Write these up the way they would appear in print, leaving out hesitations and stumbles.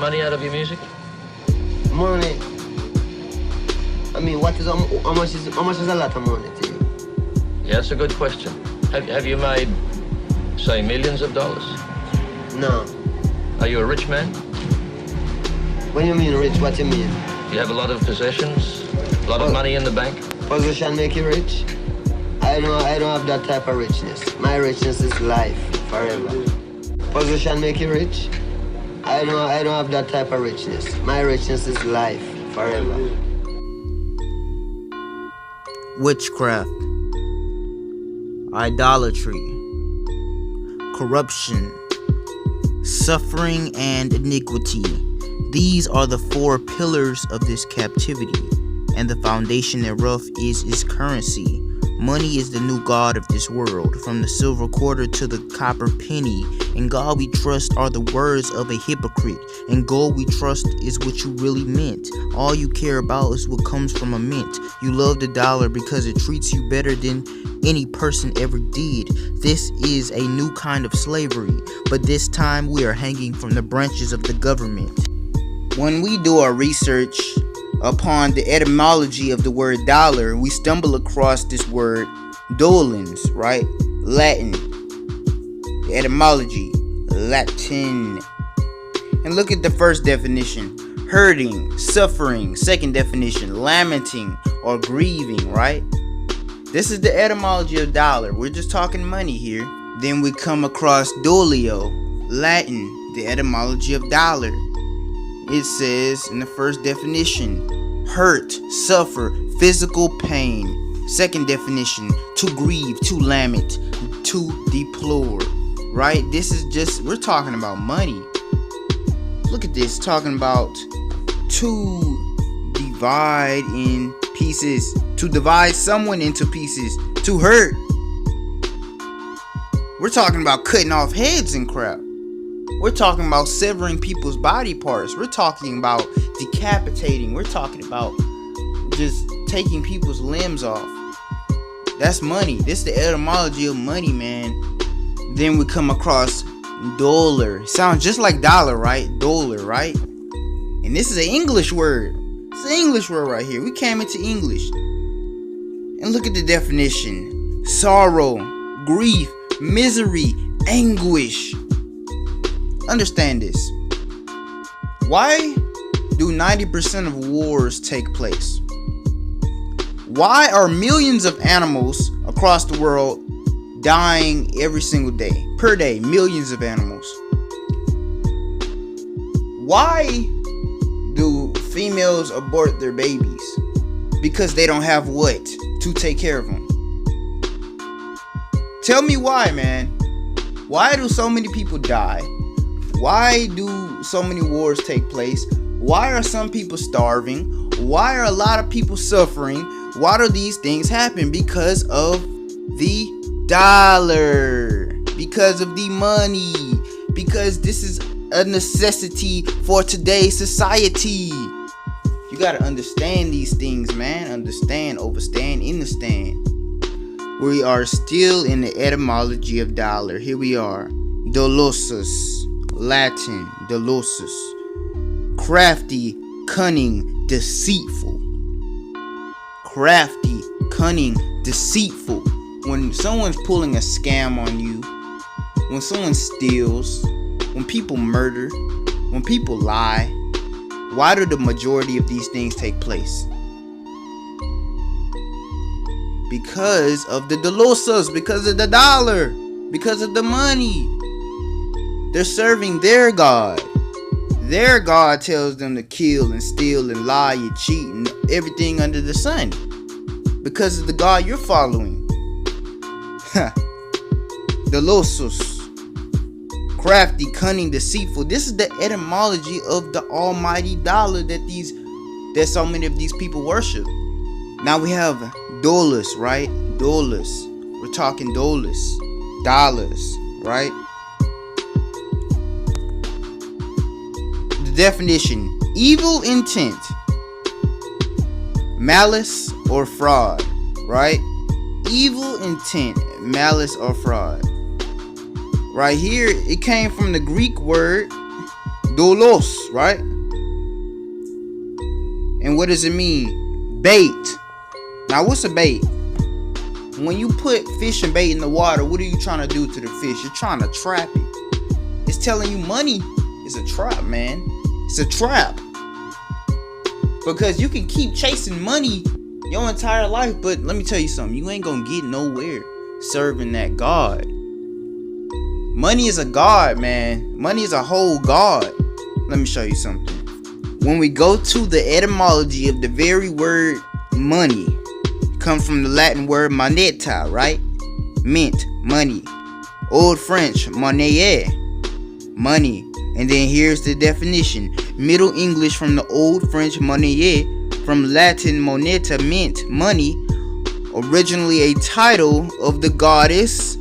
money out of your music? Money. I mean, how much is a lot of money to you? Yeah, that's a good question. Have you made, say, millions of dollars? No. Are you a rich man? When you mean rich, what you mean? Do you have a lot of possessions? A lot of money in the bank? Position make you rich? I don't have that type of richness. My richness is life, forever. Position make you rich? I don't have that type of richness. My richness is life, forever. Witchcraft, idolatry, corruption, suffering, and iniquity. These are the four pillars of this captivity, and the foundation thereof is its currency. Money is the new god of this world, from the silver quarter to the copper penny. In God we trust are the words of a hypocrite, and gold we trust is what you really meant. All you care about is what comes from a mint. You love the dollar because it treats you better than any person ever did. This is a new kind of slavery, but this time we are hanging from the branches of the government. When we do our research upon the etymology of the word dollar, we stumble across this word dolens, right? Latin. The etymology, Latin. And look at the first definition: hurting, suffering. Second definition: lamenting or grieving, right? This is the etymology of dollar. We're just talking money here. Then we come across dolio, Latin, the etymology of dollar. It says in the first definition: hurt, suffer, physical pain. Second definition: to grieve, to lament, to deplore. Right? This is just, we're talking about money. Look at this, talking about to divide in pieces, to divide someone into pieces, to hurt. We're talking about cutting off heads and crap. We're talking about severing people's body parts. We're talking about decapitating. We're talking about just taking people's limbs off. That's money. This is the etymology of money, man. Then we come across dollar. Sounds just like dollar, right? Dollar, right? And this is an English word. It's an English word right here. We came into English. And look at the definition: sorrow, grief, misery, anguish. Understand this. Why do 90% of wars take place? Why are millions of animals across the world dying every single day? Per day, millions of animals. Why do females abort their babies? Because they don't have what to take care of them. Tell me why, man. Why do so many people die? Why do so many wars take place? Why are some people starving? Why are a lot of people suffering? Why do these things happen? Because of the dollar. Because of the money. Because this is a necessity for today's society. You gotta understand these things, man. Understand, overstand, understand. We are still in the etymology of dollar. Here we are. Dolosus. Latin, dolosus. Crafty, cunning, deceitful. Crafty, cunning, deceitful. When someone's pulling a scam on you, when someone steals, when people murder, when people lie, why do the majority of these things take place? Because of the dolosus, because of the dollar, because of the money. They're serving their God. Their God tells them to kill and steal and lie and cheat and everything under the sun. Because of the God you're following. Dolosus. Crafty, cunning, deceitful. This is the etymology of the almighty dollar that so many of these people worship. Now we have dollars, right? Dollars. We're talking dollars. Dollars, right? Definition: evil intent, malice or fraud, right? Evil intent, malice or fraud. Right here, it came from the Greek word Doulos, right? And what does it mean? Bait. Now, what's a bait? When you put fish and bait in the water, what are you trying to do to the fish? You're trying to trap it. It's telling you money is a trap, man. It's a trap. Because you can keep chasing money your entire life, but let me tell you something. You ain't gonna get nowhere serving that God. Money is a god, man. Money is a whole god. Let me show you something. When we go to the etymology of the very word money, it comes from the Latin word moneta, right? Mint, money. Old French, monnaie, money. And then here's the definition. Middle English from the Old French monnaie, from Latin moneta, mint, money. Originally a title of the goddess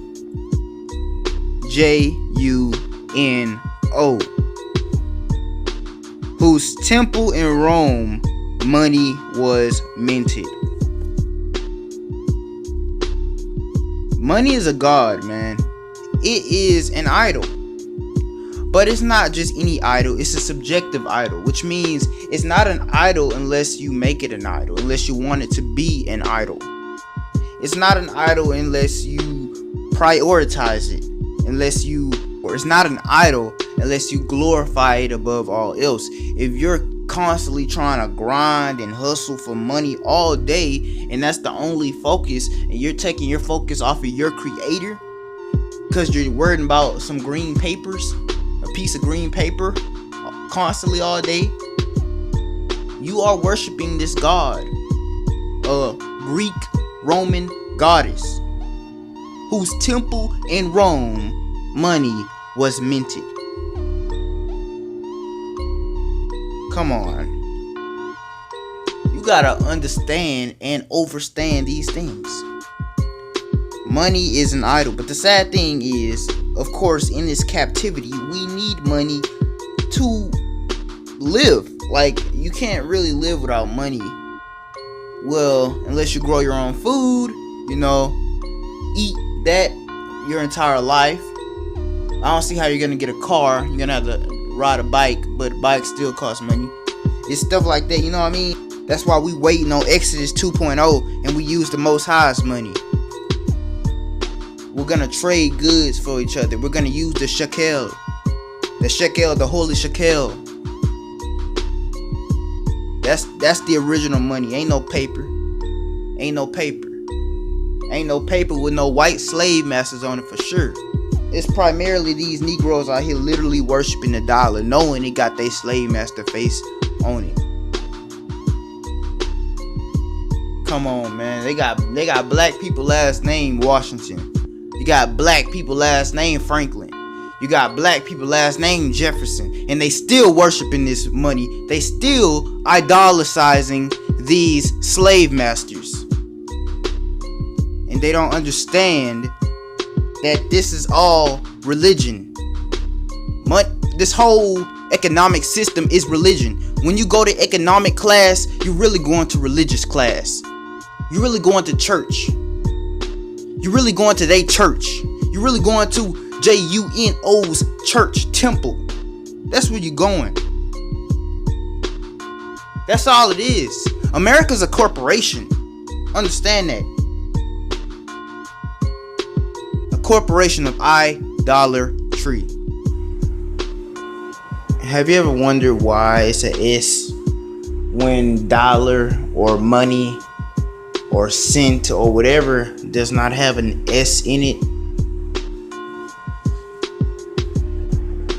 Juno, whose temple in Rome money was minted. Money is a god, man. It is an idol. But it's not just any idol, it's a subjective idol, which means it's not an idol unless you make it an idol, unless you want it to be an idol. It's not an idol unless you prioritize it, or it's not an idol unless you glorify it above all else. If you're constantly trying to grind and hustle for money all day, and that's the only focus, and you're taking your focus off of your creator because you're worried about some green papers, a piece of green paper constantly all day, you are worshiping this god, a Greek Roman goddess whose temple in Rome money was minted. Come on. You gotta understand and overstand these things. Money is an idol, but the sad thing is, of course, in this captivity, we need money to live. Like, you can't really live without money. Well, unless you grow your own food, eat that your entire life. I don't see how you're gonna get a car. You're gonna have to ride a bike, but bikes still cost money. It's stuff like that, you know what I mean? That's why we waiting on Exodus 2.0 and we use the Most High's money. We're gonna trade goods for each other. We're gonna use the shekel, the holy shekel. That's the original money. Ain't no paper with no white slave masters on it for sure. It's primarily these Negroes out here literally worshiping the dollar, knowing it got their slave master face on it. Come on, man. They got black people last name Washington. You got black people last name Franklin. You got black people last name Jefferson. And they still worshiping this money. They still idolatrizing these slave masters. And they don't understand that this is all religion. This whole economic system is religion. When you go to economic class, you're really going to religious class. You're really going to church. You're really going to their church. You're really going to Juno's church temple. That's where you're going. That's all it is. America's a corporation. Understand that. Corporation of idolatry. Have you ever wondered why it's a S when dollar or money or cent or whatever does not have an S in it?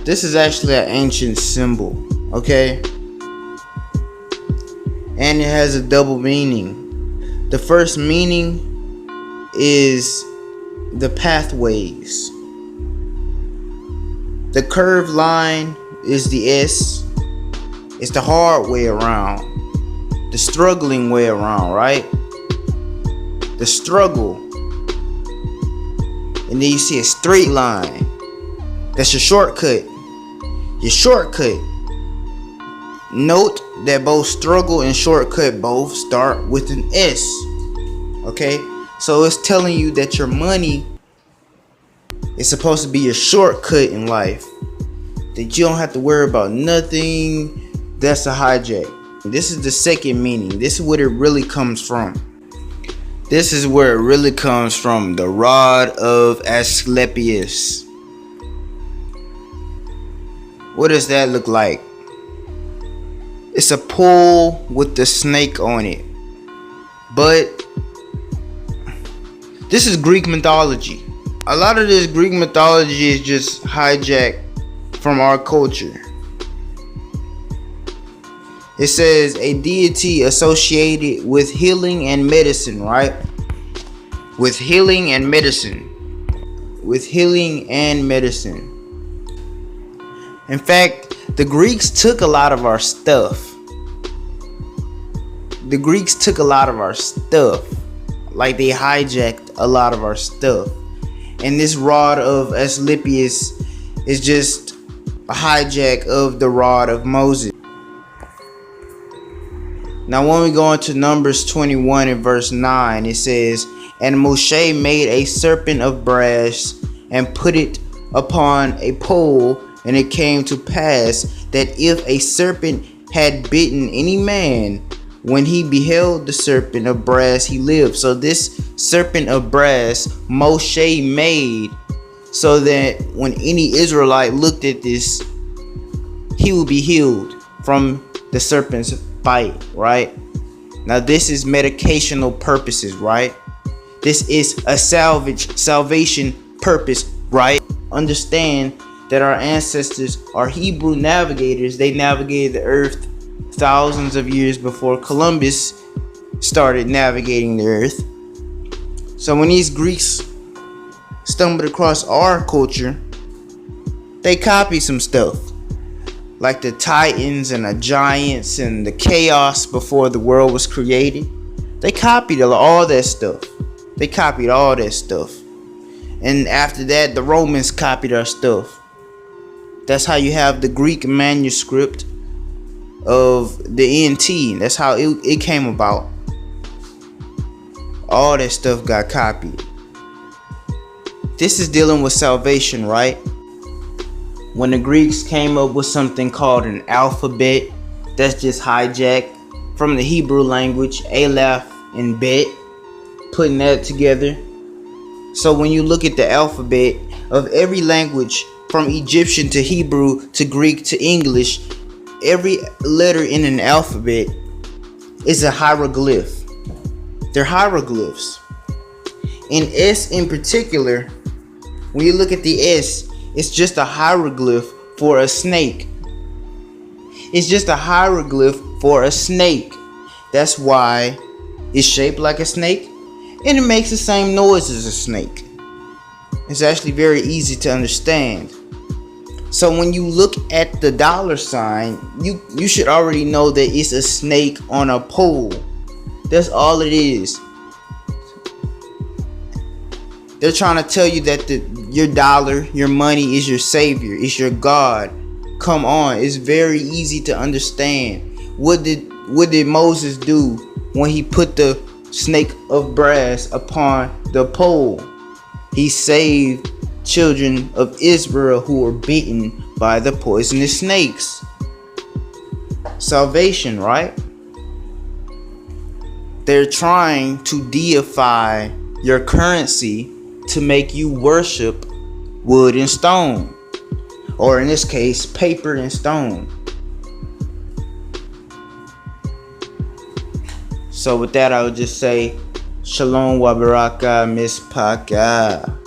This is actually an ancient symbol, okay? And it has a double meaning. The first meaning is the pathways. The curved line is the S. It's the hard way around, the struggling way around, right? The struggle. And then you see a straight line. That's your shortcut. Your shortcut. Note that both struggle and shortcut both start with an S. Okay? So it's telling you that your money is supposed to be your shortcut in life. that you don't have to worry about nothing. That's a hijack. This is the second meaning. This is what it really comes from. This is where it really comes from. The rod of Asclepius. What does that look like? It's a pole with the snake on it. But this is Greek mythology. A lot of this Greek mythology is just hijacked from our culture. It says a deity associated with healing and medicine, right? With healing and medicine. With healing and medicine. In fact, the Greeks took a lot of our stuff. The Greeks took a lot of our stuff. Like they hijacked a lot of our stuff. And this rod of Asclepius is just a hijack of the rod of Moses. Now when we go into Numbers 21 and verse 9, it says, and Moshe made a serpent of brass and put it upon a pole, and it came to pass that if a serpent had bitten any man, when he beheld the serpent of brass, he lived. So this serpent of brass Moshe made so that when any Israelite looked at this, he would be healed from the serpent's bite, right? Now this is medicational purposes, right? This is a salvation purpose, right? Understand that our ancestors are Hebrew navigators. They navigated the earth thousands of years before Columbus started navigating the earth. So when these Greeks stumbled across our culture, they copied some stuff. Like the Titans and the giants and the chaos before the world was created. They copied all that stuff. They copied all that stuff. And after that, the Romans copied our stuff. That's how you have the Greek manuscript of the NT. That's how it came about. All that stuff got copied. This is dealing with salvation, right? When the Greeks came up with something called an alphabet, that's just hijacked from the Hebrew language, Aleph and Bet, putting that together. So when you look at the alphabet of every language, from Egyptian to Hebrew to Greek to English, every letter in an alphabet is a hieroglyph. They're hieroglyphs. In S in particular, when you look at the S, it's just a hieroglyph for a snake. It's just a hieroglyph for a snake. That's why it's shaped like a snake and it makes the same noise as a snake. It's actually very easy to understand. So when you look at the $, you should already know that it's a snake on a pole. That's all it is. They're trying to tell you that your dollar, your money is your savior, is your God. Come on, it's very easy to understand. What did Moses do when he put the snake of brass upon the pole? He saved children of Israel who were bitten by the poisonous snakes. Salvation, right? They're trying to deify your currency to make you worship wood and stone, or in this case, paper and stone. So with that, I would just say, Shalom wa baraka mispaka.